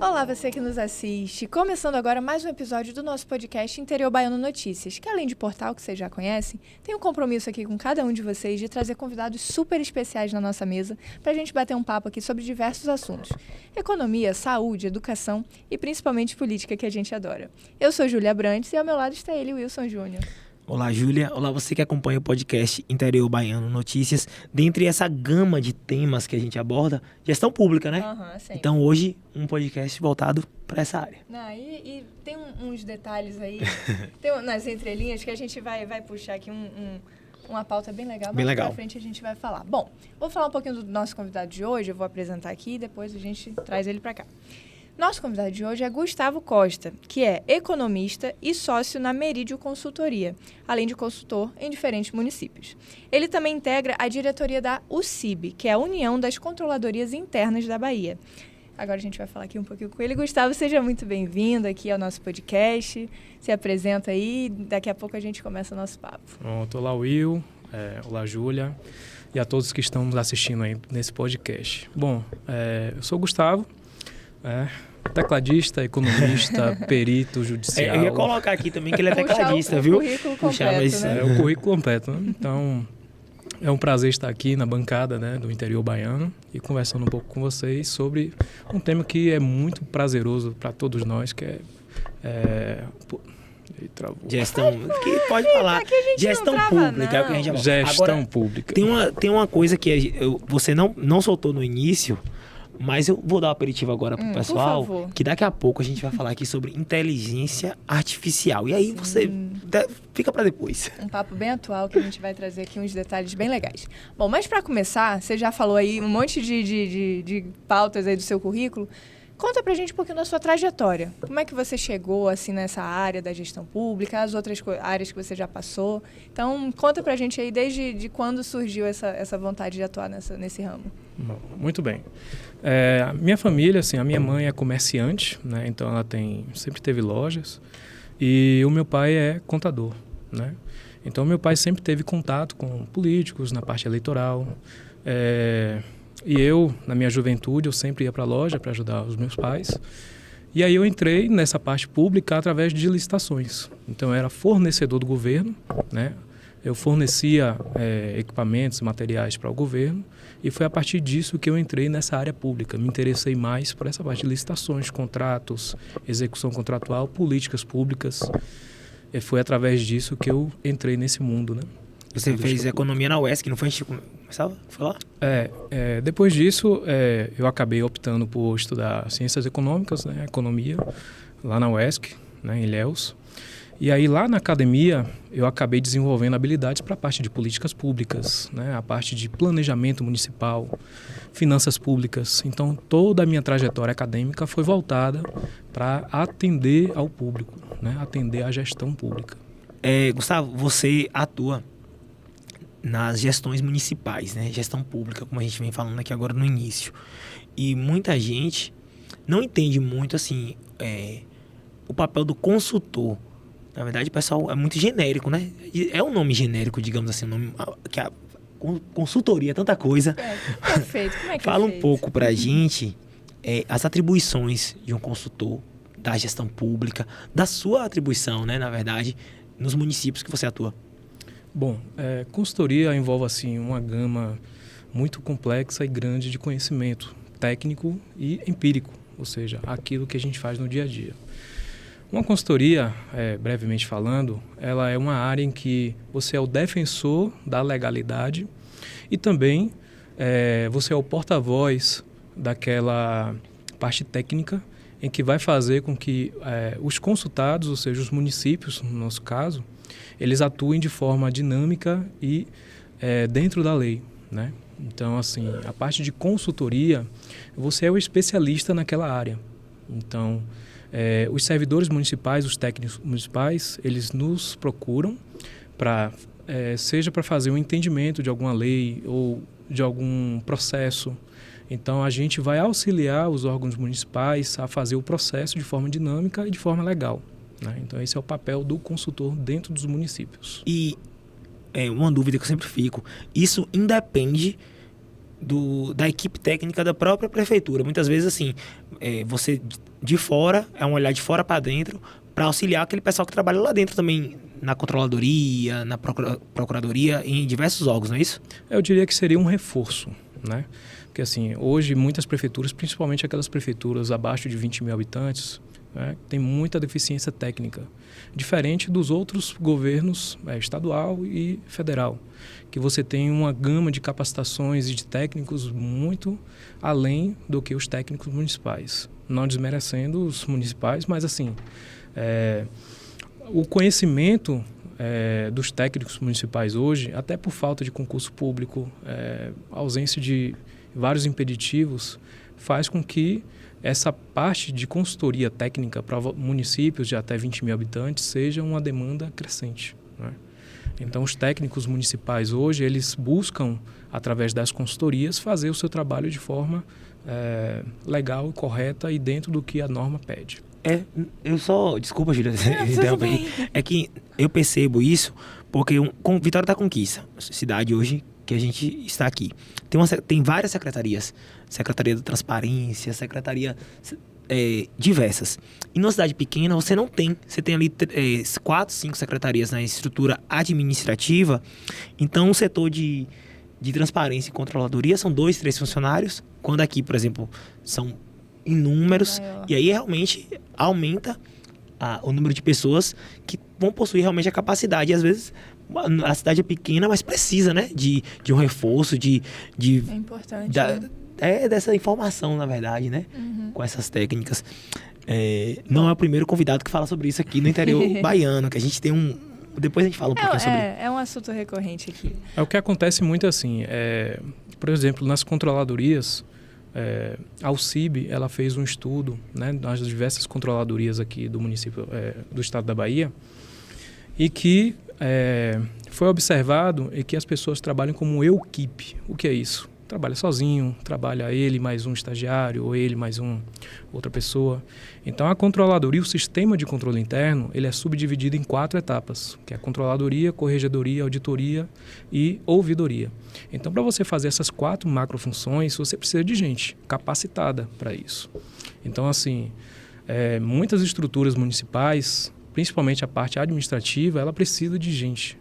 Olá, você que nos assiste. Começando agora mais um episódio do nosso podcast Interior Baiano Notícias, que além de portal que vocês já conhecem, tem um compromisso aqui com cada um de vocês de trazer convidados super especiais na nossa mesa para a gente bater um papo aqui sobre diversos assuntos. Economia, saúde, educação e principalmente política, que a gente adora. Eu sou Júlia Brantes e ao meu lado está ele, Wilson Júnior. Olá, Júlia. Olá, você que acompanha o podcast Interior Baiano Notícias. Dentre essa gama de temas que a gente aborda, gestão pública, né? Sim. Então, hoje, um podcast voltado para essa área. E tem uns detalhes aí, nas entrelinhas, que a gente vai puxar aqui uma pauta bem legal. Bem legal. Pra frente a gente vai falar. Bom, vou falar um pouquinho do nosso convidado de hoje, eu vou apresentar aqui e depois a gente traz ele para cá. Nosso convidado de hoje é Gustavo Costa, que é economista e sócio na Meridio Consultoria, além de consultor em diferentes municípios. Ele também integra a diretoria da UCIB, que é a União das Controladorias Internas da Bahia. Agora a gente vai falar aqui um pouquinho com ele. Gustavo, seja muito bem-vindo aqui ao nosso podcast. Se apresenta aí, daqui a pouco a gente começa o nosso papo. Pronto, olá Will, olá Júlia e a todos que estão nos assistindo aí nesse podcast. Bom, eu sou o Gustavo, tecladista, economista, perito judicial. Eu ia colocar aqui também que ele é tecladista, o viu? Currículo completo, né? É o currículo completo, né? Então, é um prazer estar aqui na bancada, né, do Interior Baiano e conversando um pouco com vocês sobre um tema que é muito prazeroso para todos nós, que Gestão, que pode falar. Gestão pública, é o que a gente vai falar. Gestão Agora, pública. Tem uma coisa que você não soltou no início, mas eu vou dar um aperitivo agora pro pessoal, que daqui a pouco a gente vai falar aqui sobre inteligência artificial. E aí fica para depois. Um papo bem atual que a gente vai trazer aqui uns detalhes bem legais. Bom, mas para começar, você já falou aí um monte de pautas aí do seu currículo. Conta pra gente um pouquinho da sua trajetória. Como é que você chegou assim nessa área da gestão pública, as outras áreas que você já passou. Então, conta pra gente aí desde quando surgiu essa vontade de atuar nesse ramo. Bom, muito bem. Minha família, assim, a minha mãe é comerciante, né? Então ela sempre teve lojas, e o meu pai é contador, né? Então meu pai sempre teve contato com políticos na parte eleitoral, e eu, na minha juventude, eu sempre ia para a loja para ajudar os meus pais. E aí eu entrei nessa parte pública através de licitações. Então eu era fornecedor do governo, né? Eu fornecia equipamentos, materiais para o governo, e foi a partir disso que eu entrei nessa área pública. Me interessei mais por essa parte de licitações, contratos, execução contratual, políticas públicas. E foi através disso que eu entrei nesse mundo, né? Você fez economia na UESC, não foi? A gente começava a falar? Depois disso, eu acabei optando por estudar ciências econômicas, né, economia, lá na UESC, né, em Ilhéus. E aí lá na academia eu acabei desenvolvendo habilidades para a parte de políticas públicas, né, a parte de planejamento municipal, finanças públicas. Então toda a minha trajetória acadêmica foi voltada para atender ao público, né, atender à gestão pública. Gustavo, você atua nas gestões municipais, né? Gestão pública, como a gente vem falando aqui agora no início. E muita gente não entende muito assim o papel do consultor. Na verdade, o pessoal é muito genérico, né? É um nome genérico, digamos assim, um nome que a consultoria é tanta coisa. Perfeito. Como é que Fala um pouco pra gente as atribuições de um consultor da gestão pública, da sua atribuição, né? Na verdade, nos municípios que você atua. Bom, consultoria envolve assim uma gama muito complexa e grande de conhecimento técnico e empírico, ou seja, aquilo que a gente faz no dia a dia. Uma consultoria, brevemente falando, ela é uma área em que você é o defensor da legalidade e também você é o porta-voz daquela parte técnica em que vai fazer com que os consultados, ou seja, os municípios, no nosso caso, eles atuem de forma dinâmica e dentro da lei, né? Então, assim, a parte de consultoria, você é o especialista naquela área. Então, os servidores municipais, os técnicos municipais, eles nos procuram seja para fazer um entendimento de alguma lei ou de algum processo. Então, a gente vai auxiliar os órgãos municipais a fazer o processo de forma dinâmica e de forma legal, né? Então, esse é o papel do consultor dentro dos municípios. E uma dúvida que eu sempre fico, isso independe da equipe técnica da própria prefeitura. Muitas vezes, assim, você de fora, é um olhar de fora para dentro, para auxiliar aquele pessoal que trabalha lá dentro também, na controladoria, na procuradoria, em diversos órgãos, não é isso? Eu diria que seria um reforço, né? Porque, assim, hoje muitas prefeituras, principalmente aquelas prefeituras abaixo de 20 mil habitantes, né, tem muita deficiência técnica, diferente dos outros governos estadual e federal, que você tem uma gama de capacitações e de técnicos muito além do que os técnicos municipais. Não desmerecendo os municipais, mas, assim, o conhecimento dos técnicos municipais hoje, até por falta de concurso público, ausência de vários impeditivos, faz com que essa parte de consultoria técnica para municípios de até 20 mil habitantes seja uma demanda crescente, né? Então, os técnicos municipais hoje, eles buscam, através das consultorias, fazer o seu trabalho de forma legal, correta e dentro do que a norma pede. Eu só... Desculpa, Júlia, é que eu percebo isso porque Vitória da Conquista, cidade hoje que a gente está aqui, tem várias secretarias. Secretaria da Transparência, secretaria diversas. E numa cidade pequena você não tem. Você tem ali 4, 5 secretarias na estrutura administrativa. Então o setor de transparência e controladoria são 2, 3 funcionários. Quando aqui, por exemplo, são inúmeros. E aí realmente aumenta o número de pessoas que vão possuir realmente a capacidade. E às vezes a cidade é pequena, mas precisa, né, de um reforço, É importante, né? Dessa informação, na verdade, né? Com essas técnicas. Não é o primeiro convidado que fala sobre isso aqui no interior baiano, que a gente tem depois a gente fala um pouquinho sobre... É um assunto recorrente aqui. O que acontece muito assim, por exemplo, nas controladorias, a UCIB, ela fez um estudo, né, nas diversas controladorias aqui do município, do estado da Bahia, e que foi observado que as pessoas trabalham como equipe. O que é isso? Trabalha sozinho, trabalha ele mais um estagiário, ou ele mais outra pessoa. Então, a controladoria, o sistema de controle interno, ele é subdividido em 4 etapas, que é a controladoria, corregedoria, auditoria e ouvidoria. Então, para você fazer essas 4 macrofunções, você precisa de gente capacitada para isso. Então, assim, muitas estruturas municipais, principalmente a parte administrativa, ela precisa de gente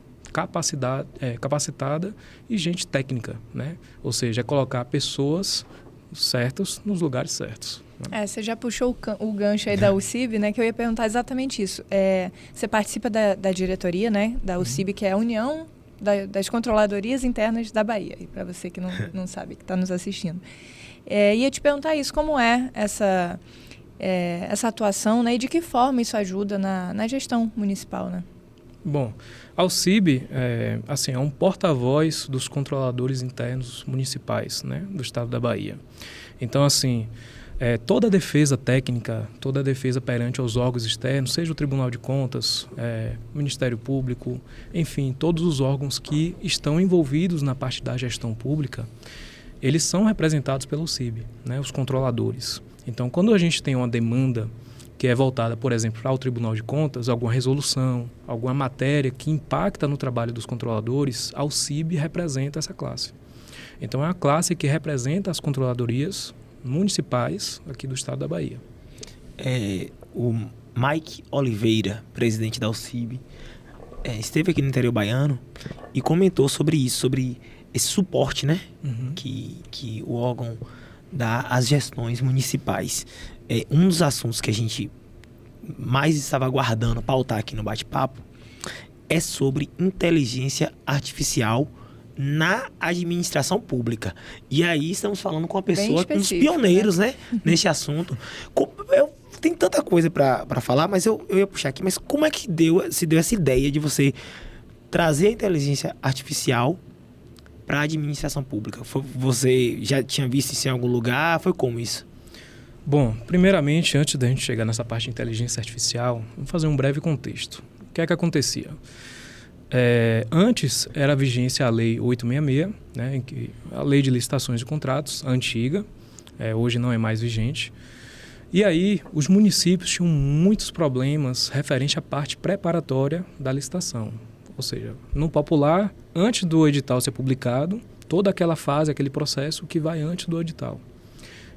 capacitada e gente técnica, né? Ou seja, colocar pessoas certas nos lugares certos. Né? Você já puxou o gancho aí da UCIB, né? Que eu ia perguntar exatamente isso. Você participa da diretoria, né? Da UCIB, que é a União das Controladorias Internas da Bahia. E para você que não sabe, que está nos assistindo. Ia te perguntar isso, como é essa atuação, né? E de que forma isso ajuda na gestão municipal, né? Bom, a UCIB é um porta-voz dos controladores internos municipais, né, do estado da Bahia. Então, assim, toda a defesa técnica, toda a defesa perante aos órgãos externos, seja o Tribunal de Contas, o Ministério Público, enfim, todos os órgãos que estão envolvidos na parte da gestão pública, eles são representados pela UCIB, né, os controladores. Então, quando a gente tem uma demanda que é voltada, por exemplo, para o Tribunal de Contas, alguma resolução, alguma matéria que impacta no trabalho dos controladores, a UCIB representa essa classe. Então, é a classe que representa as controladorias municipais aqui do estado da Bahia. O Mike Oliveira, presidente da UCIB, esteve aqui no interior baiano e comentou sobre isso, sobre esse suporte, né, que o órgão dá às gestões municipais. Um dos assuntos que a gente mais estava aguardando pautar aqui no bate-papo é sobre inteligência artificial na administração pública. E aí estamos falando com uma pessoa, um dos pioneiros, né, nesse assunto. Tem tanta coisa para falar, mas eu ia puxar aqui. Mas como é que se deu essa ideia de você trazer a inteligência artificial para a administração pública? Você já tinha visto isso em algum lugar? Foi como isso? Bom, primeiramente, antes da gente chegar nessa parte de inteligência artificial, vamos fazer um breve contexto. O que é que acontecia? Antes era a vigência a Lei 866, né, a Lei de Licitações e Contratos, a antiga, hoje não é mais vigente. E aí, os municípios tinham muitos problemas referente à parte preparatória da licitação. Ou seja, no popular, antes do edital ser publicado, toda aquela fase, aquele processo que vai antes do edital.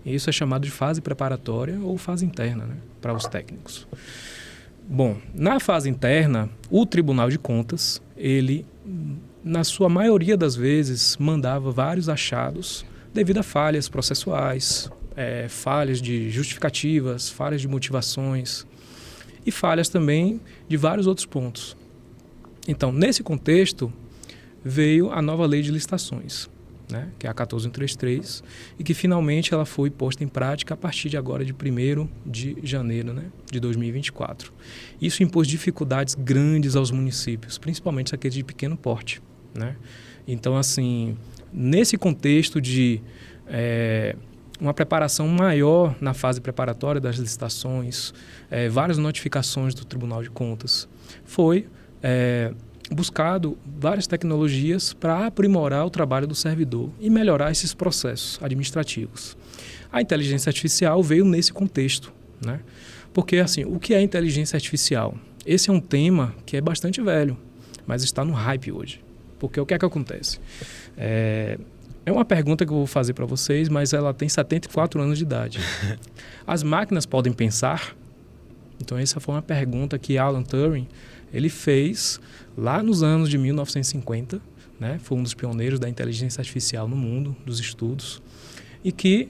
E isso é chamado de fase preparatória ou fase interna, né, para os técnicos. Bom, na fase interna, o Tribunal de Contas, ele, na sua maioria das vezes, mandava vários achados devido a falhas processuais, falhas de justificativas, falhas de motivações e falhas também de vários outros pontos. Então, nesse contexto, veio a nova lei de licitações, né, que é a 14133, e que finalmente ela foi posta em prática a partir de agora, de 1º de janeiro, né, de 2024. Isso impôs dificuldades grandes aos municípios, principalmente aqueles de pequeno porte, né? Então, assim, nesse contexto de uma preparação maior na fase preparatória das licitações, várias notificações do Tribunal de Contas, foi buscado várias tecnologias para aprimorar o trabalho do servidor e melhorar esses processos administrativos. A inteligência artificial veio nesse contexto, né? Porque, assim, o que é inteligência artificial? Esse é um tema que é bastante velho, mas está no hype hoje. Porque o que é que acontece? É uma pergunta que eu vou fazer para vocês, mas ela tem 74 anos de idade. As máquinas podem pensar? Então, essa foi uma pergunta que Alan Turing ele fez lá nos anos de 1950, né? Foi um dos pioneiros da inteligência artificial no mundo, dos estudos, e que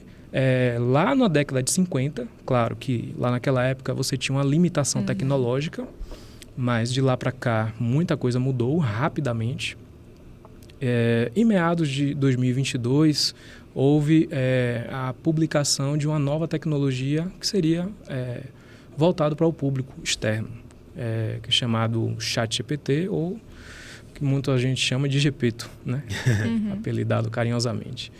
lá na década de 50, claro que lá naquela época você tinha uma limitação tecnológica, mas de lá para cá muita coisa mudou rapidamente. Em meados de 2022, houve a publicação de uma nova tecnologia que seria voltado para o público externo, que é chamado ChatGPT, ou que muita gente chama de Gepeto, né? Apelidado carinhosamente.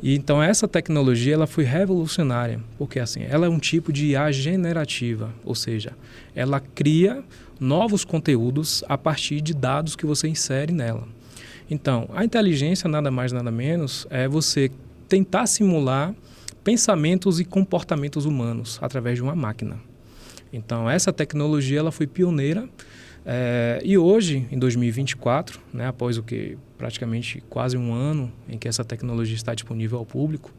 E então essa tecnologia ela foi revolucionária, porque assim, ela é um tipo de IA generativa, ou seja, ela cria novos conteúdos a partir de dados que você insere nela. Então, a inteligência nada mais nada menos é você tentar simular pensamentos e comportamentos humanos através de uma máquina. Então, essa tecnologia ela foi pioneira e hoje, em 2024, né, após praticamente quase um ano em que essa tecnologia está disponível ao público,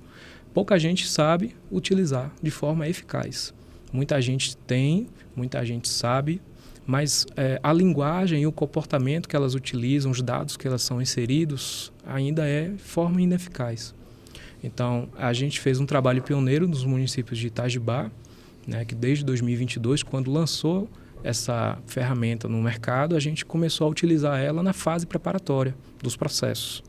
pouca gente sabe utilizar de forma eficaz. Muita gente tem, muita gente sabe, mas a linguagem e o comportamento que elas utilizam, os dados que elas são inseridos, ainda é de forma ineficaz. Então, a gente fez um trabalho pioneiro nos municípios de Itajubá, né, que desde 2022, quando lançou essa ferramenta no mercado, a gente começou a utilizar ela na fase preparatória dos processos.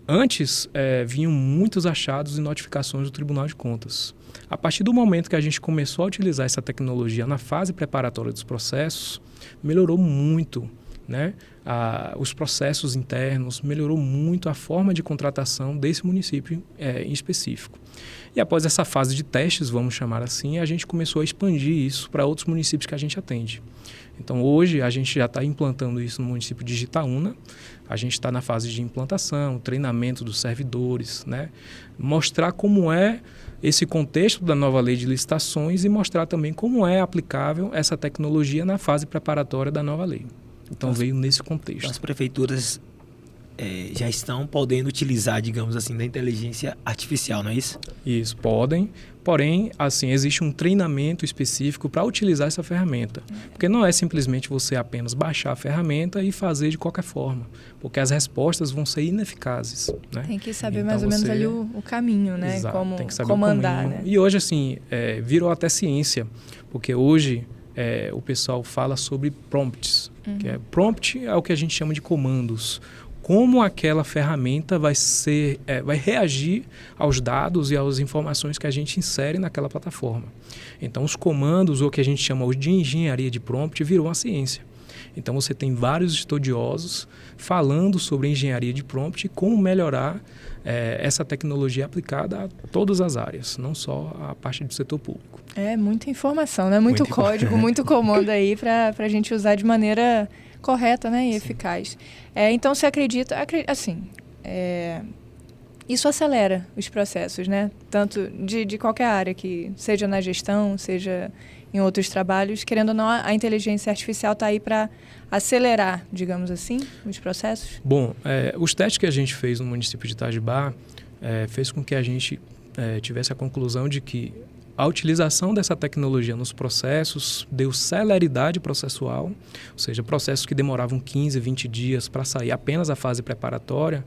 Antes, vinham muitos achados e notificações do Tribunal de Contas. A partir do momento que a gente começou a utilizar essa tecnologia na fase preparatória dos processos, melhorou muito, né, os processos internos, melhorou muito a forma de contratação desse município em específico. E após essa fase de testes, vamos chamar assim, a gente começou a expandir isso para outros municípios que a gente atende. Então, hoje, a gente já está implantando isso no município de Itaúna. A gente está na fase de implantação, treinamento dos servidores, né? Mostrar como é esse contexto da nova lei de licitações e mostrar também como é aplicável essa tecnologia na fase preparatória da nova lei. Então, veio nesse contexto. As prefeituras já estão podendo utilizar, digamos assim, da inteligência artificial, não é isso? Isso, podem. Porém, assim, existe um treinamento específico para utilizar essa ferramenta. Porque não é simplesmente você apenas baixar a ferramenta e fazer de qualquer forma. Porque as respostas vão ser ineficazes, né? Tem que saber mais ou menos ali o caminho, né? Exato, como tem que saber comandar, o caminho. né? E hoje, assim, virou até ciência. Porque hoje o pessoal fala sobre prompts. Que prompt é o que a gente chama de comandos. Como aquela ferramenta vai reagir aos dados e às informações que a gente insere naquela plataforma. Então, os comandos, ou o que a gente chama de engenharia de prompt, virou uma ciência. Então, você tem vários estudiosos falando sobre engenharia de prompt e como melhorar essa tecnologia aplicada a todas as áreas, não só a parte do setor público. É muita informação, né? Muito código, muito comando aí para a gente usar de maneira correta, né, e eficaz. Então, você acredita, assim, isso acelera os processos, né? Tanto de qualquer área, que seja na gestão, seja em outros trabalhos. Querendo ou não, a inteligência artificial está aí para acelerar, digamos assim, os processos? Bom, os testes que a gente fez no município de Itajubá fez com que a gente tivesse a conclusão de que a utilização dessa tecnologia nos processos deu celeridade processual, ou seja, processos que demoravam 15, 20 dias para sair apenas a fase preparatória,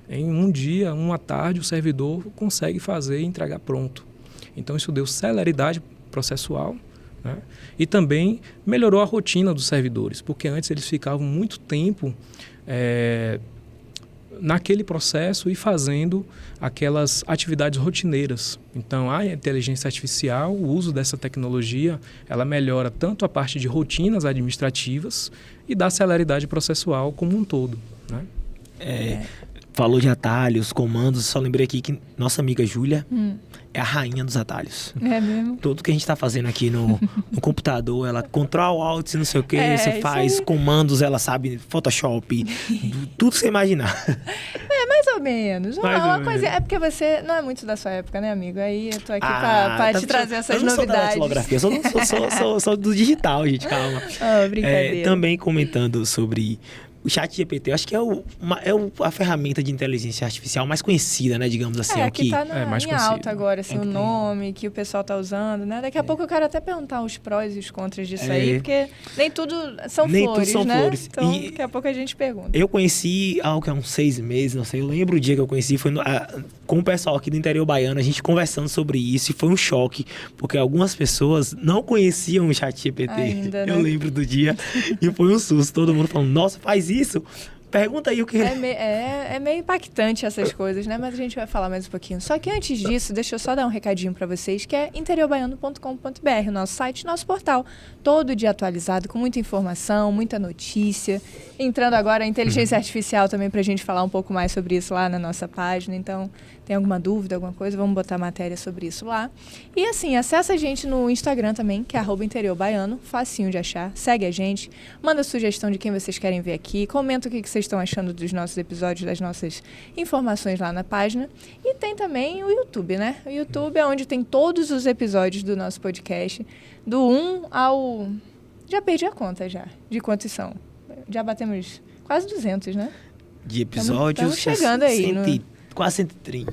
em um dia, uma tarde, o servidor consegue fazer e entregar pronto. Então, isso deu celeridade processual, né? E também melhorou a rotina dos servidores, porque antes eles ficavam muito tempo naquele processo e fazendo aquelas atividades rotineiras. Então, a inteligência artificial, o uso dessa tecnologia, ela melhora tanto a parte de rotinas administrativas e da celeridade processual como um todo, né? Falou de atalhos, comandos, só lembrei aqui que nossa amiga Júlia é a rainha dos atalhos. É mesmo? Tudo que a gente está fazendo aqui no computador, ela Ctrl, Alt, não sei o que, você faz aí. Comandos, ela sabe Photoshop, tudo que você imaginar. Mais ou menos. Mais Uma ou coisa, menos. é porque você não é muito da sua época, né, amigo? Aí eu tô aqui Ah, pra tá te trazer essas eu não novidades. sou da datilografia, eu sou do digital, gente, calma. Oh, brincadeira. Também comentando sobre o ChatGPT, eu acho que a ferramenta de inteligência artificial mais conhecida, né, digamos assim. Que tá mais em conhecido. alta agora, assim, o nome que o pessoal tá usando, né? Daqui a pouco eu quero até perguntar os prós e os contras disso aí, porque nem tudo são Nem flores, tudo são né? flores. Então, E daqui a pouco a gente pergunta. Eu conheci há uns 6 meses, não sei, eu lembro o dia que eu conheci, foi com o pessoal aqui do interior baiano, a gente conversando sobre isso, e foi um choque, porque algumas pessoas não conheciam o ChatGPT. Ainda, né? Eu lembro do dia, e foi um susto, todo mundo falando, nossa, faz isso? Pergunta aí o que... É meio impactante essas coisas, né? Mas a gente vai falar mais um pouquinho. Só que antes disso, deixa eu só dar um recadinho para vocês, que é interiorbaiano.com.br, o nosso site, nosso portal, todo dia atualizado, com muita informação, muita notícia. Entrando agora a inteligência artificial também para a gente falar um pouco mais sobre isso lá na nossa página. Então, tem alguma dúvida, alguma coisa, vamos botar matéria sobre isso lá. E assim, acessa a gente no Instagram também, que é @interiorbaiano, facinho de achar. Segue a gente, manda sugestão de quem vocês querem ver aqui, comenta o que vocês estão achando dos nossos episódios, das nossas informações lá na página. E tem também o YouTube, né? O YouTube é onde tem todos os episódios do nosso podcast, do 1 ao... Já perdi a conta já, de quantos são. Já batemos quase 200, né? De episódios... Estamos chegando aí. Quase 130.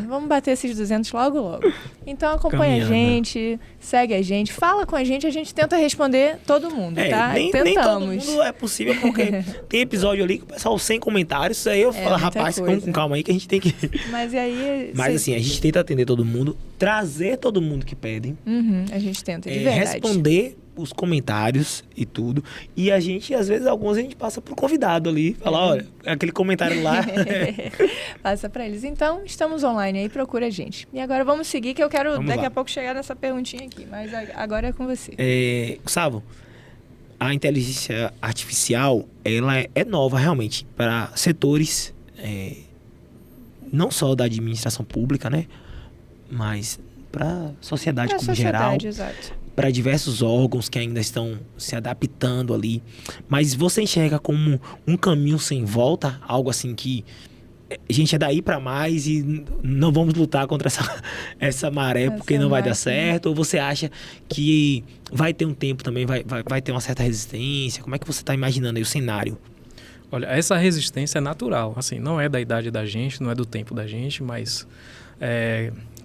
Vamos bater esses 200 logo, logo. Então acompanha a gente, segue a gente, fala com a gente tenta responder todo mundo, tá? Nem Tentamos. todo mundo é possível, porque tem episódio ali que o pessoal sem comentários, aí eu falo, rapaz, vamos com calma aí que a gente tem que... Mas e aí... Mas assim, a gente tenta atender todo mundo, trazer todo mundo que pedem. A gente tenta, de verdade. Responder os comentários e tudo. E a gente, às vezes, alguns a gente passa pro convidado ali. Fala, olha, aquele comentário lá. Passa pra eles. Então, estamos online aí, procura a gente. E agora vamos seguir, que eu quero daqui a pouco chegar nessa perguntinha aqui. Mas agora é com você. Gustavo, a inteligência artificial, ela é nova realmente para setores, não só da administração pública, né? Mas para a sociedade como geral. Exato. Para diversos órgãos que ainda estão se adaptando ali. Mas você enxerga como um caminho sem volta? Algo assim que a gente é daí para mais e não vamos lutar contra essa maré porque não vai dar certo? Ou você acha que vai ter um tempo também, vai ter uma certa resistência? Como é que você está imaginando aí o cenário? Olha, essa resistência é natural. Assim, não é da idade da gente, não é do tempo da gente, mas...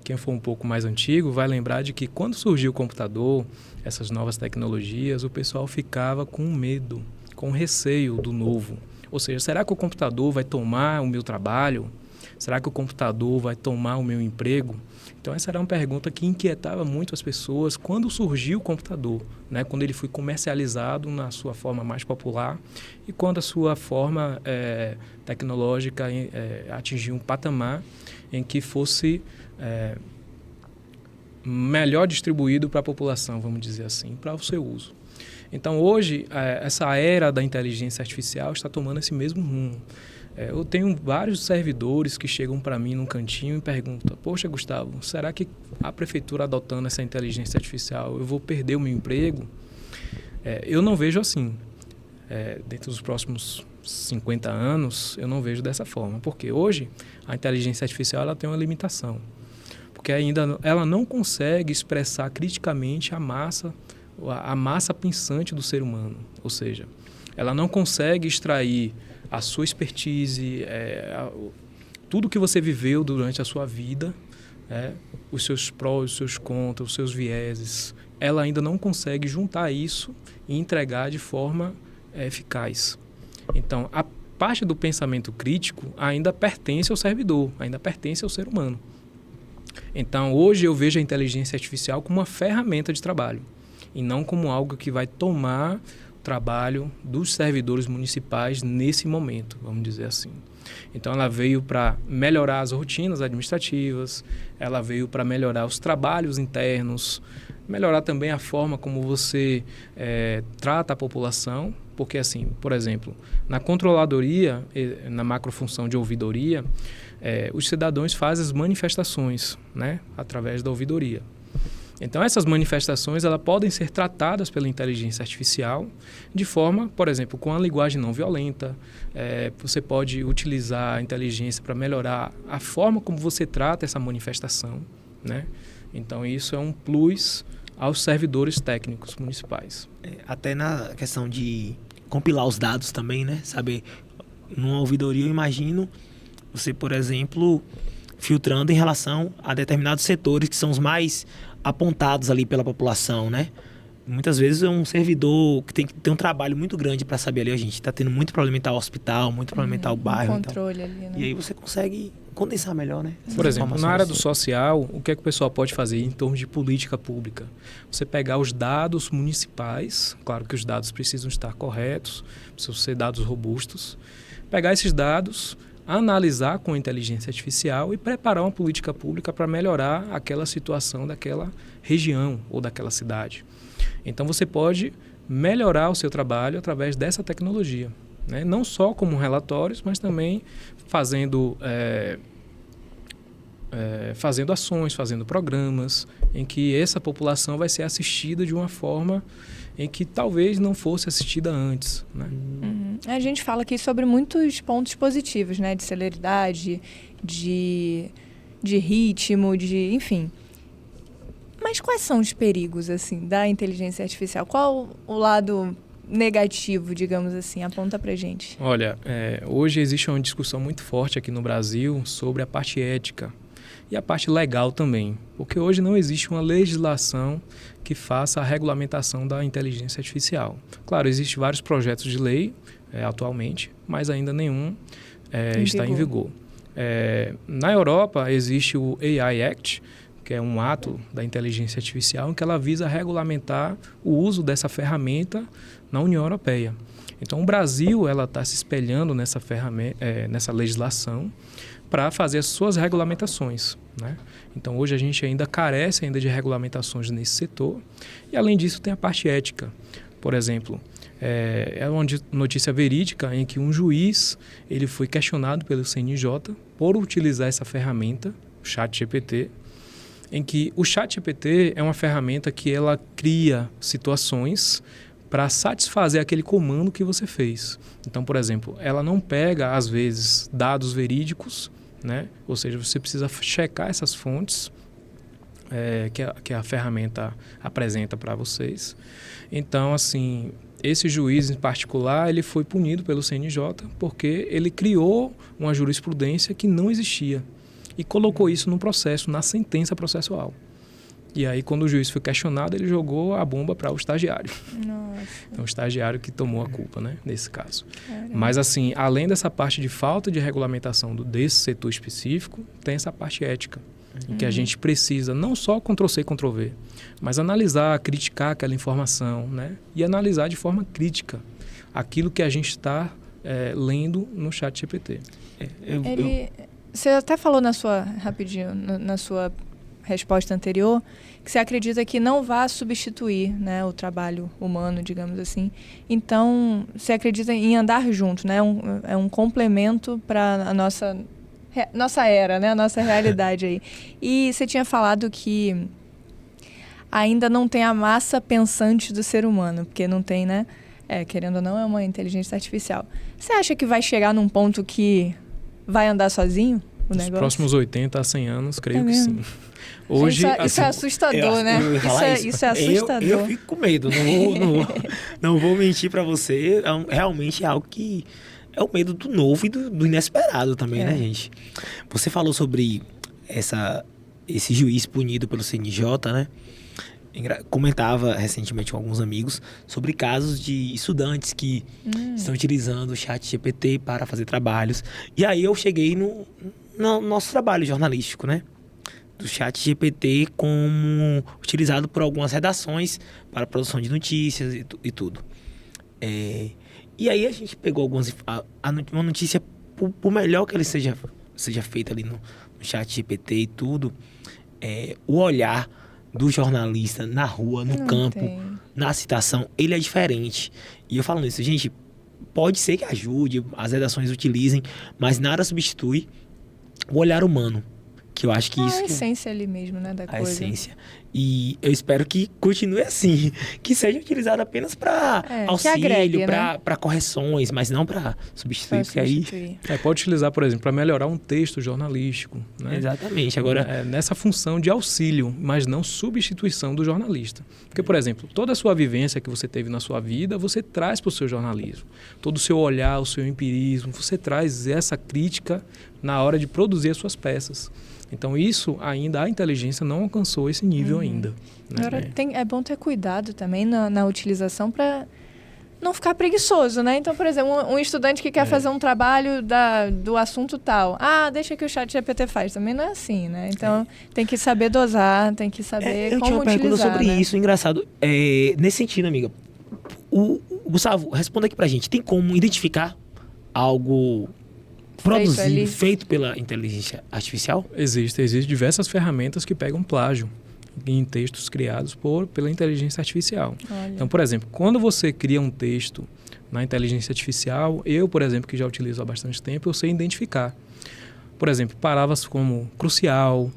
quem for um pouco mais antigo vai lembrar de que quando surgiu o computador, essas novas tecnologias, o pessoal ficava com medo, com receio do novo. Ou seja, será que o computador vai tomar o meu trabalho? Será que o computador vai tomar o meu emprego? Então essa era uma pergunta que inquietava muito as pessoas quando surgiu o computador, né? Quando ele foi comercializado na sua forma mais popular e quando a sua forma tecnológica atingiu um patamar em que fosse melhor distribuído para a população, vamos dizer assim, para o seu uso. Então, hoje, essa era da inteligência artificial está tomando esse mesmo rumo. Eu tenho vários servidores que chegam para mim num cantinho e perguntam, poxa, Gustavo, será que a prefeitura adotando essa inteligência artificial, eu vou perder o meu emprego? Eu não vejo assim. Dentro dos próximos 50 anos, eu não vejo dessa forma. Porque hoje, a inteligência artificial ela tem uma limitação. Porque ainda ela não consegue expressar criticamente a massa a massa pensante do ser humano. Ou seja, ela não consegue extrair a sua expertise, tudo que você viveu durante a sua vida, os seus prós, os seus contras, os seus vieses. Ela ainda não consegue juntar isso e entregar de forma eficaz. Então, a parte do pensamento crítico ainda pertence ao servidor, ainda pertence ao ser humano. Então, hoje eu vejo a inteligência artificial como uma ferramenta de trabalho e não como algo que vai tomar o trabalho dos servidores municipais nesse momento, vamos dizer assim. Então, ela veio para melhorar as rotinas administrativas, ela veio para melhorar os trabalhos internos, melhorar também a forma como você trata a população, porque, assim, por exemplo, na controladoria, na macrofunção de ouvidoria, os cidadãos fazem as manifestações, né, através da ouvidoria. Então, essas manifestações elas podem ser tratadas pela inteligência artificial de forma, por exemplo, com a linguagem não violenta. Você pode utilizar a inteligência para melhorar a forma como você trata essa manifestação, né? Então, isso é um plus aos servidores técnicos municipais. Até na questão de compilar os dados também, né? Saber, numa ouvidoria, eu imagino você, por exemplo, filtrando em relação a determinados setores que são os mais apontados ali pela população, né? Muitas vezes é um servidor que tem que ter um trabalho muito grande para saber ali, a gente está tendo muito problema em tal hospital, muito problema em tal bairro. Controle ali, né? E aí você consegue condensar melhor, né? Por exemplo, na área do social, o que é que o pessoal pode fazer em termos de política pública? Você pegar os dados municipais, claro que os dados precisam estar corretos, precisam ser dados robustos, pegar esses dados, analisar com a inteligência artificial e preparar uma política pública para melhorar aquela situação daquela região ou daquela cidade. Então, você pode melhorar o seu trabalho através dessa tecnologia, né? Não só como relatórios, mas também fazendo ações, fazendo programas em que essa população vai ser assistida de uma forma em que talvez não fosse assistida antes, né? A gente fala aqui sobre muitos pontos positivos, né? De celeridade, de ritmo, enfim. Mas quais são os perigos, assim, da inteligência artificial? Qual o lado negativo, digamos assim? Aponta pra gente. Olha, hoje existe uma discussão muito forte aqui no Brasil sobre a parte ética e a parte legal também, porque hoje não existe uma legislação que faça a regulamentação da inteligência artificial. Claro, existem vários projetos de lei atualmente, mas ainda nenhum está em vigor. Na Europa existe o AI Act, que é um ato da inteligência artificial, em que ela visa regulamentar o uso dessa ferramenta na União Europeia. Então, o Brasil está se espelhando nessa nessa legislação para fazer as suas regulamentações, né? Então, hoje a gente ainda carece de regulamentações nesse setor. E, além disso, tem a parte ética. Por exemplo, é uma notícia verídica em que um juiz ele foi questionado pelo CNJ por utilizar essa ferramenta, o ChatGPT, em que o ChatGPT é uma ferramenta que ela cria situações para satisfazer aquele comando que você fez. Então, por exemplo, ela não pega, às vezes, dados verídicos, né? Ou seja, você precisa checar essas fontes que a ferramenta apresenta para vocês. Então, assim, esse juiz em particular, ele foi punido pelo CNJ porque ele criou uma jurisprudência que não existia e colocou isso no processo, na sentença processual. E aí, quando o juiz foi questionado, ele jogou a bomba para o estagiário. Nossa. Então, o estagiário que tomou a culpa, né, nesse caso. Caramba. Mas, assim, além dessa parte de falta de regulamentação desse setor específico, tem essa parte ética, em que a gente precisa não só Ctrl-C, Ctrl-V, mas analisar, criticar aquela informação, né, e analisar de forma crítica aquilo que a gente está lendo no ChatGPT. Você até falou na sua resposta anterior que você acredita que não vai substituir, né, o trabalho humano, digamos assim. Então, você acredita em andar junto, né? É um complemento para a nossa era, né? A nossa realidade aí. E você tinha falado que ainda não tem a massa pensante do ser humano, porque não tem, né? Querendo ou não, é uma inteligência artificial. Você acha que vai chegar num ponto que vai andar sozinho? o Nos negócio? próximos 80 a 100 anos, creio que mesmo? sim. Hoje, Isso é assustador, né? Isso é assustador. Eu fico com medo, não vou mentir pra você. Realmente é algo que é o medo do novo e do inesperado também, né, gente? Você falou sobre esse juiz punido pelo CNJ, né? Comentava recentemente com alguns amigos sobre casos de estudantes que estão utilizando o ChatGPT para fazer trabalhos. E aí eu cheguei no nosso trabalho jornalístico, né? Do ChatGPT como utilizado por algumas redações para a produção de notícias e tudo. E aí a gente pegou uma notícia, por melhor que ele seja feita ali no ChatGPT e tudo, o olhar do jornalista na rua, no campo, na citação, ele é diferente. E eu falo isso, gente, pode ser que ajude, as redações utilizem, mas nada substitui o olhar humano. Que eu acho que isso... A essência ali mesmo, né, da coisa. A essência. E eu espero que continue assim, que seja utilizado apenas para auxílio, agregue, para correções, mas não para substituir. Porque aí... pode utilizar, por exemplo, para melhorar um texto jornalístico. Né? Exatamente. Agora, nessa função de auxílio, mas não substituição do jornalista. Porque, por exemplo, toda a sua vivência que você teve na sua vida, você traz para o seu jornalismo. Todo o seu olhar, o seu empirismo, você traz essa crítica na hora de produzir as suas peças. Então, isso ainda, a inteligência não alcançou esse nível ainda. Né? Agora, é bom ter cuidado também na utilização para não ficar preguiçoso, né? Então, por exemplo, um estudante que quer fazer um trabalho do assunto tal. Deixa que o ChatGPT faz. Também não é assim, né? Então, tem que saber dosar, tem que saber como utilizar. Eu tinha uma pergunta sobre isso, engraçado. Nesse sentido, amiga, Gustavo, responda aqui pra gente. Tem como identificar algo... produzido, feito pela inteligência artificial? Existem diversas ferramentas que pegam plágio em textos criados pela inteligência artificial. Olha. Então, por exemplo, quando você cria um texto na inteligência artificial, eu, por exemplo, que já utilizo há bastante tempo, eu sei identificar. Por exemplo, palavras como crucial,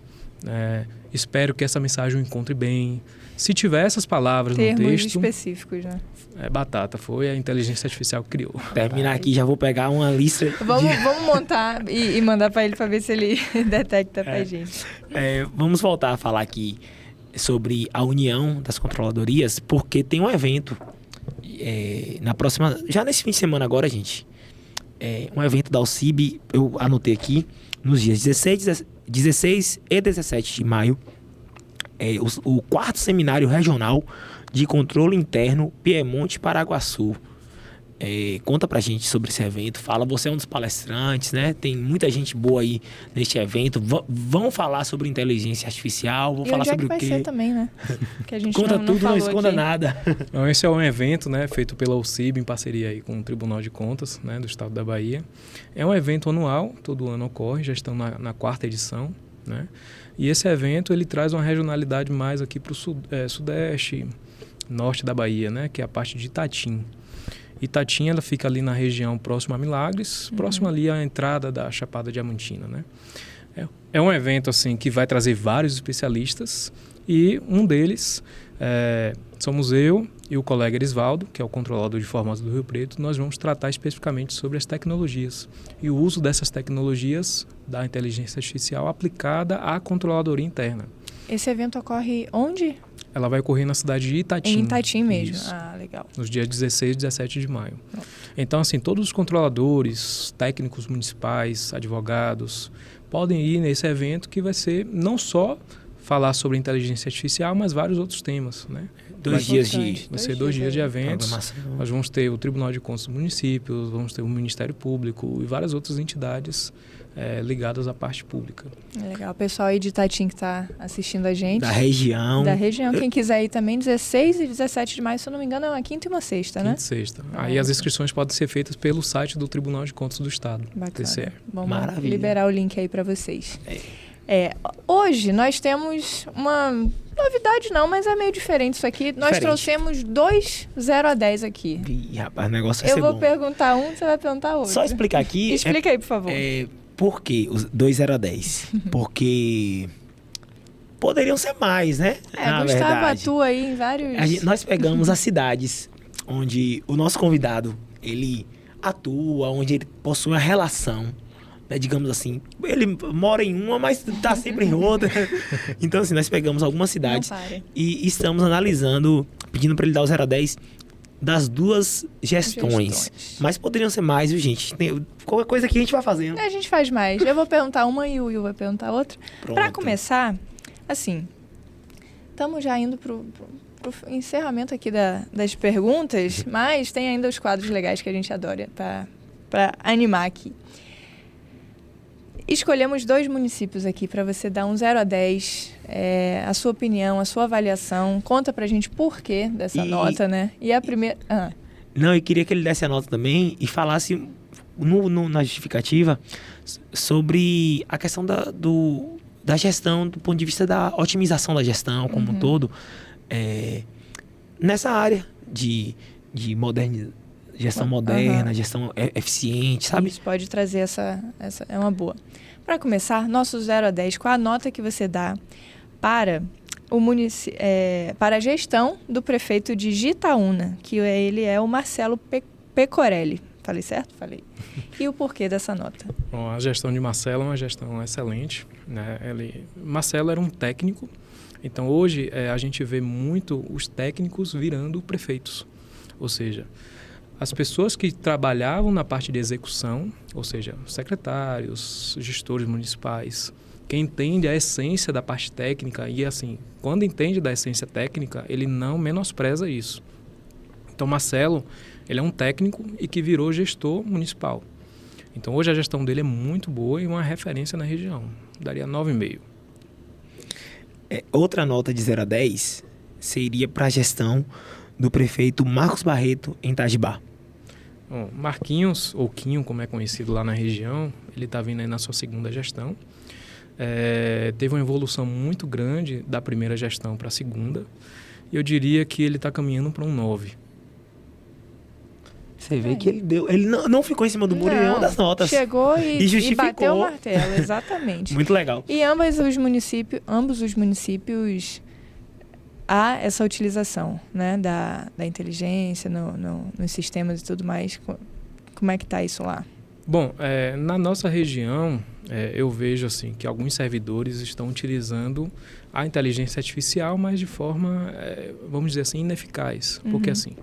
espero que essa mensagem o encontre bem. Se tiver essas palavras no texto... Termos específicos, né? Batata, foi a inteligência artificial que criou. Terminar aqui, já vou pegar uma lista... Vamos montar e mandar para ele para ver se ele detecta pra gente. Vamos voltar a falar aqui sobre a união das controladorias, porque tem um evento na próxima... Já nesse fim de semana agora, gente, um evento da Alcib, eu anotei aqui, nos dias 16 e 17 de maio, o 4º Seminário Regional de Controle Interno Piemonte Paraguaçu. Conta pra gente sobre esse evento. Fala, você é um dos palestrantes, né? Tem muita gente boa aí neste evento. Vão falar sobre inteligência artificial, vão falar sobre o quê? Vai ser também, né? Que a gente conta não tudo, não esconda aqui nada. Então, esse é um evento, né, feito pela UCIB em parceria aí com o Tribunal de Contas, né, do Estado da Bahia. É um evento anual, todo ano ocorre, já estamos na 4ª edição, né? E esse evento ele traz uma regionalidade mais aqui para o sudeste, norte da Bahia, né, que é a parte de Itatim. Itatim, ela fica ali na região próxima a Milagres, próxima ali à entrada da Chapada Diamantina, né? É um evento assim que vai trazer vários especialistas e um deles somos eu e o colega Erisvaldo, que é o controlador de Formosa do Rio Preto. Nós vamos tratar especificamente sobre as tecnologias e o uso dessas tecnologias da inteligência artificial aplicada à controladoria interna. Esse evento ocorre onde? Ela vai ocorrer na cidade de Itatim. Em Itatim mesmo. Isso. Legal. Nos dias 16 e 17 de maio. Então, assim, todos os controladores, técnicos municipais, advogados, podem ir nesse evento que vai ser não só falar sobre inteligência artificial, mas vários outros temas, né? 2 dias Vai ser 2 dias de eventos. Nós vamos ter o Tribunal de Contas dos Municípios, vamos ter o Ministério Público e várias outras entidades ligadas à parte pública. Legal. O pessoal aí de Itatim que está assistindo a gente. Da região. Quem quiser ir também, 16 e 17 de maio, se eu não me engano, é uma quinta e uma sexta, né? Quinta e sexta. Aí as inscrições podem ser feitas pelo site do Tribunal de Contas do Estado. Bacana. TCE. Vamos liberar o link aí para vocês. Hoje nós temos uma novidade não, mas é meio diferente isso aqui. Nós trouxemos 2 0 a 10 aqui. Rapaz, o negócio vai ser bom. Eu vou perguntar um, você vai perguntar outro. Só explicar aqui. Explica aí, por favor. Por que os 2 0 a 10? Porque poderiam ser mais, né? Na Gustavo verdade. atua aí em vários... Nós pegamos as cidades onde o nosso convidado, ele atua, onde ele possui uma relação né, digamos assim. Ele mora em uma, mas tá sempre em outra. Então, assim, nós pegamos algumas cidades e estamos analisando, pedindo para ele dar o 0 a 10 das duas gestões. Mas poderiam ser mais, viu, gente? Qualquer coisa que a gente vai fazendo. A gente faz mais. Eu vou perguntar uma e o Will vai perguntar outra. Para começar, assim, estamos já indo pro encerramento aqui das perguntas, mas tem ainda os quadros legais que a gente adora para animar aqui. Escolhemos 2 municípios aqui para você dar um 0 a 10, a sua opinião, a sua avaliação. Conta pra gente por quê dessa nota, né? E a primeira... Não, eu queria que ele desse a nota também e falasse na justificativa sobre a questão da gestão, do ponto de vista da otimização da gestão como um todo, nessa área de gestão moderna, gestão eficiente, sabe? Isso pode trazer essa é uma boa. Para começar, nosso 0 a 10, qual a nota que você dá para para a gestão do prefeito de Jitaúna, que ele é o Marcelo Pecorelli. Falei certo? Falei. E o porquê dessa nota? Bom, a gestão de Marcelo é uma gestão excelente, né? Marcelo era um técnico, então hoje a gente vê muito os técnicos virando prefeitos, ou seja, as pessoas que trabalhavam na parte de execução, ou seja, secretários, gestores municipais, quem entende a essência da parte técnica e, assim, quando entende da essência técnica, ele não menospreza isso. Então, Marcelo, ele é um técnico e que virou gestor municipal. Então, hoje a gestão dele é muito boa e uma referência na região. Daria 9,5. Outra nota de 0 a 10 seria para a gestão do prefeito Marcos Barreto em Itajibá. Bom, Marquinhos, ou Quinho, como é conhecido lá na região, ele está vindo aí na sua segunda gestão. Teve uma evolução muito grande da primeira gestão para a segunda. E eu diria que ele está caminhando para um 9. Você vê que ele não ficou em cima do muro em nenhuma das notas. Chegou e justificou. Bateu o martelo, exatamente. Muito legal. E ambos os municípios há essa utilização, né, da inteligência nos sistemas e tudo mais. Como é que está isso lá? Bom, na nossa região, eu vejo assim que alguns servidores estão utilizando a inteligência artificial, mas de forma, vamos dizer assim, ineficaz. Porque assim,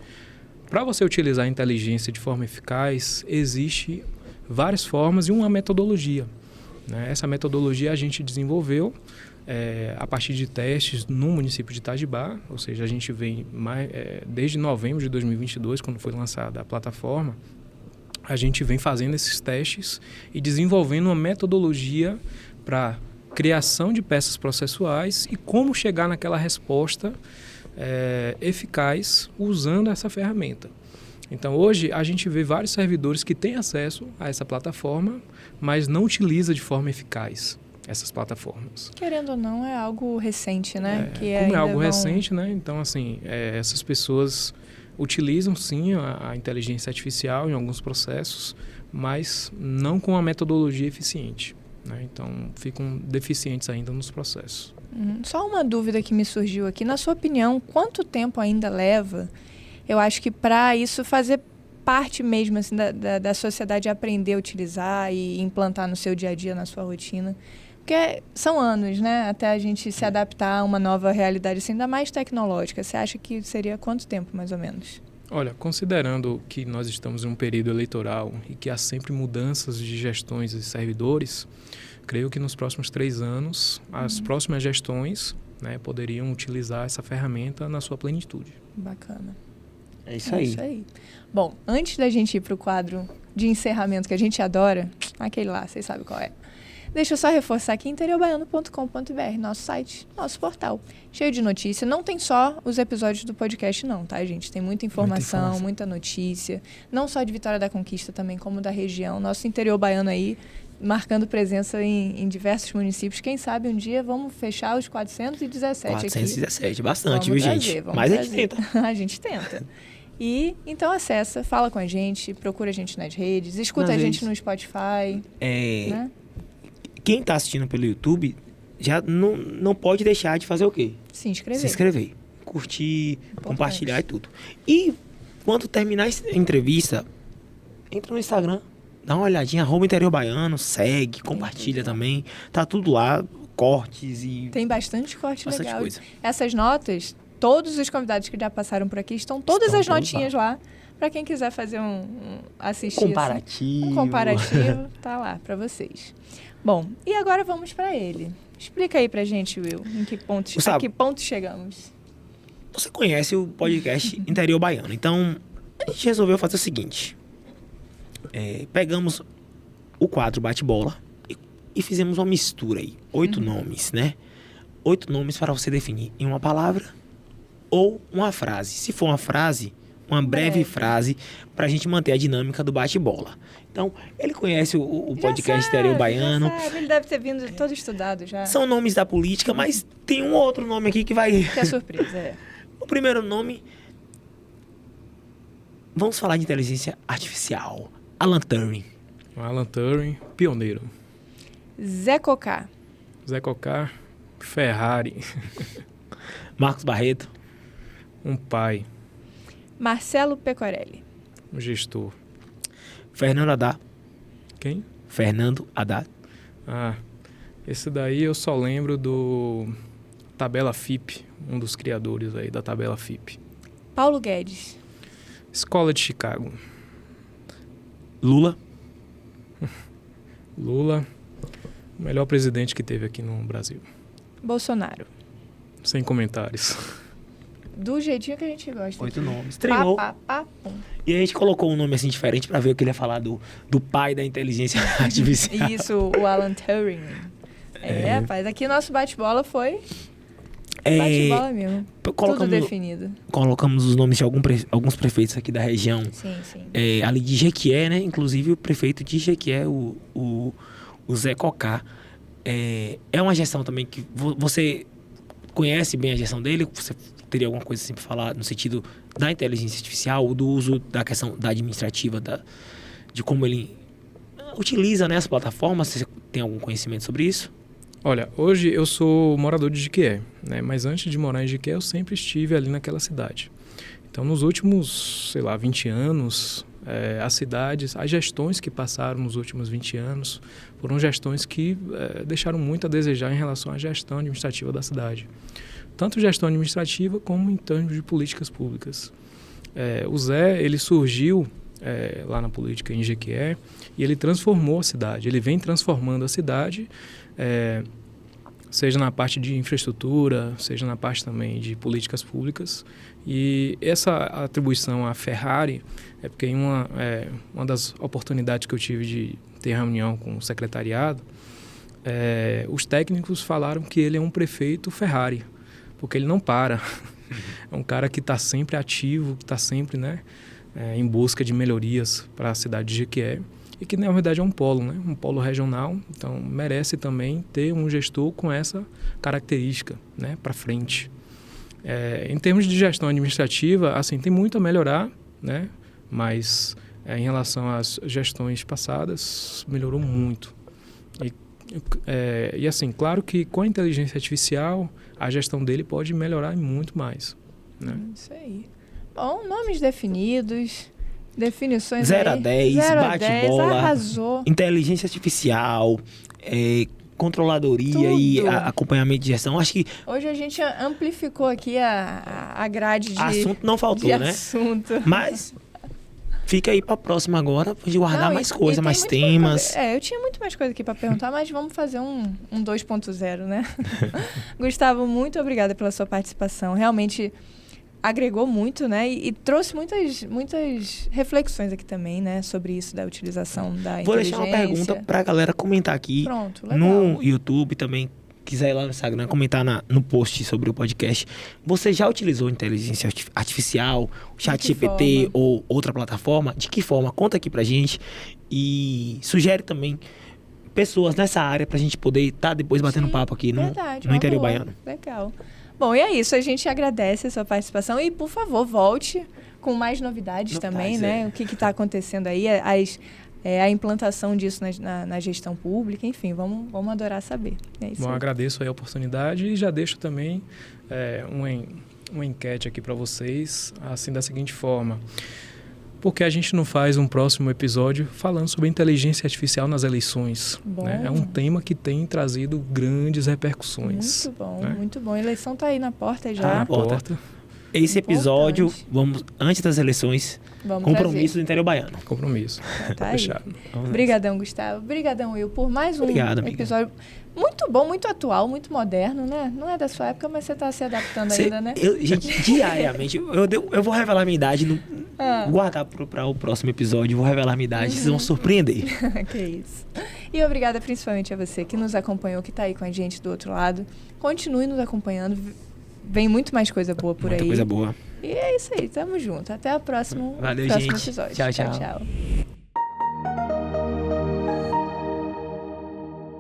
para você utilizar a inteligência de forma eficaz, existe várias formas e uma metodologia, né? Essa metodologia a gente desenvolveu a partir de testes no município de Itajibá, ou seja, a gente vem desde novembro de 2022, quando foi lançada a plataforma, a gente vem fazendo esses testes e desenvolvendo uma metodologia para criação de peças processuais e como chegar naquela resposta eficaz usando essa ferramenta. Então, hoje, a gente vê vários servidores que têm acesso a essa plataforma, mas não utiliza de forma eficaz essas plataformas. Querendo ou não, é algo recente, né? Como é algo recente, né? Então, assim, essas pessoas utilizam, sim, a inteligência artificial em alguns processos, mas não com a metodologia eficiente, né? Então, ficam deficientes ainda nos processos. Só uma dúvida que me surgiu aqui. Na sua opinião, quanto tempo ainda leva, eu acho que para isso fazer parte mesmo assim, da sociedade aprender a utilizar e implantar no seu dia a dia, na sua rotina? Porque são anos, né? Até a gente se adaptar a uma nova realidade, assim, ainda mais tecnológica. Você acha que seria quanto tempo, mais ou menos? Olha, considerando que nós estamos em um período eleitoral e que há sempre mudanças de gestões e servidores, creio que nos próximos 3 anos, as próximas gestões, né, poderiam utilizar essa ferramenta na sua plenitude. Bacana. É isso aí. Isso aí. Bom, antes da gente ir para o quadro de encerramento que a gente adora, aquele lá, vocês sabem qual é. Deixa eu só reforçar aqui, interiobaiano.com.br, nosso site, nosso portal, cheio de notícia. Não tem só os episódios do podcast não, tá, gente? Tem muita informação, muita notícia, não só de Vitória da Conquista, também como da região. Nosso interior baiano aí, marcando presença em diversos municípios. Quem sabe um dia vamos fechar os 417 aqui. 417, bastante, vamos viu, trazer, gente? vamos Mas trazer. a gente tenta. A gente tenta. E, então, acessa, fala com a gente, procura a gente nas redes, escuta a gente no Spotify, né? Quem está assistindo pelo YouTube já não pode deixar de fazer o quê? Se inscrever. Se inscrever, curtir, compartilhar e tudo. E quando terminar a entrevista, entra no Instagram, dá uma olhadinha, @Interior Baiano, segue, compartilha também. Tá tudo lá, cortes e Tem bastante corte bastante legal. coisa. Essas notas, todos os convidados que já passaram por aqui estão todas Estão as todos notinhas lá. Para quem quiser fazer assistir comparativo. assim, um comparativo, tá lá para vocês. Bom, e agora vamos para ele. Explica aí pra gente, Will, a que ponto chegamos? Você conhece o podcast Interior Baiano. Então, a gente resolveu fazer o seguinte. Pegamos o quadro Bate-Bola e fizemos uma mistura aí. 8 nomes, né? 8 nomes para você definir em uma palavra ou uma frase. Se for uma frase, uma breve frase, pra gente manter a dinâmica do bate-bola. Então, ele conhece o podcast Interior Baiano. Já sabe. Ele deve ter vindo todo estudado já. São nomes da política, mas tem um outro nome aqui que vai... Que é surpresa, O primeiro nome... Vamos falar de inteligência artificial. Alan Turing. Alan Turing, pioneiro. Zé Cocá. Zé Cocá, Ferrari. Marcos Barreto. Um pai. Marcelo Pecorelli. Um gestor. Fernando Haddad. Quem? Fernando Haddad. Esse daí eu só lembro do Tabela FIP, um dos criadores aí da Tabela FIP. Paulo Guedes. Escola de Chicago. Lula. Lula, o melhor presidente que teve aqui no Brasil. Bolsonaro. Sem comentários. Do jeitinho que a gente gosta. 8 nomes. Treinou. E a gente colocou um nome assim diferente pra ver o que ele ia falar do pai da inteligência artificial. Isso, o Alan Turing. Rapaz, aqui nosso bate-bola foi bate-bola mesmo. Tudo definido. Colocamos os nomes de alguns prefeitos aqui da região. Sim, sim. Ali de Jequié, né? Inclusive o prefeito de Jequié, o Zé Cocá. É uma gestão também que você conhece bem a gestão dele? Você teria alguma coisa assim para falar no sentido da inteligência artificial, do uso da questão da administrativa, de como ele utiliza, né, as plataformas? Você tem algum conhecimento sobre isso? Olha, hoje eu sou morador de Jequié, né? Mas antes de morar em Jequié, eu sempre estive ali naquela cidade. Então, nos últimos, 20 anos, as gestões que passaram nos últimos 20 anos foram gestões que deixaram muito a desejar em relação à gestão administrativa da cidade. Tanto gestão administrativa como em termos de políticas públicas. O Zé, ele surgiu lá na política em Jequié e ele transformou a cidade. Ele vem transformando a cidade, seja na parte de infraestrutura, seja na parte também de políticas públicas. E essa atribuição à Ferrari é porque em uma das oportunidades que eu tive de ter reunião com o secretariado, os técnicos falaram que ele é um prefeito Ferrari, porque ele não para. É um cara que está sempre ativo, que está sempre, né, em busca de melhorias para a cidade de Jequié. E que, na verdade, é um polo, né? Um polo regional. Então, merece também ter um gestor com essa característica, né, para frente. Em termos de gestão administrativa, assim, tem muito a melhorar, né? Mas, em relação às gestões passadas, melhorou muito. E assim, claro que com a inteligência artificial, a gestão dele pode melhorar muito mais, né? Isso aí. Bom, nomes definidos... Definições 0 a 10, bate-bola, arrasou. Inteligência artificial, controladoria e acompanhamento de gestão. Acho que hoje a gente amplificou aqui a grade de assunto não faltou, né? Assunto. Mas fica aí para próxima agora, pra gente guardar mais coisa, mais temas. Eu tinha muito mais coisa aqui para perguntar, mas vamos fazer um 2.0, né? Gustavo, muito obrigada pela sua participação. Realmente agregou muito, né? E trouxe muitas reflexões aqui também, né? Sobre isso da utilização da inteligência. Vou deixar uma pergunta pra galera comentar aqui. Pronto, legal. No YouTube também, quiser ir lá no Instagram, comentar no post sobre o podcast. Você já utilizou inteligência artificial, ChatGPT ou outra plataforma? De que forma? Conta aqui pra gente. E sugere também pessoas nessa área pra gente poder estar depois batendo papo aqui no Interior Baiano. Legal. Bom, e é isso. A gente agradece a sua participação e, por favor, volte com mais novidades também, né? O que está acontecendo aí, a implantação disso na gestão pública, enfim, vamos adorar saber. É isso. Bom, agradeço aí a oportunidade e já deixo também uma enquete aqui para vocês, assim, da seguinte forma. Por que a gente não faz um próximo episódio falando sobre inteligência artificial nas eleições? Né? É um tema que tem trazido grandes repercussões. Muito bom, né? muito bom. A eleição está aí na porta já. Tá na porta. Esse episódio, vamos, antes das eleições, compromisso do interior baiano. Compromisso. Tá aí. Obrigadão, Gustavo. Obrigadão, Will, por mais um episódio muito bom, muito atual, muito moderno, né? Não é da sua época, mas você está se adaptando ainda, né? Gente, diariamente, eu vou revelar minha idade, guardar para o próximo episódio, vou revelar minha idade, vocês vão surpreender. Que isso. E obrigada principalmente a você que nos acompanhou, que está aí com a gente do outro lado. Continue nos acompanhando. Vem muito mais coisa boa por aí. Muita coisa boa. E é isso aí, tamo junto. Até o próximo Valeu, próximo gente. episódio. Tchau, tchau. Tchau.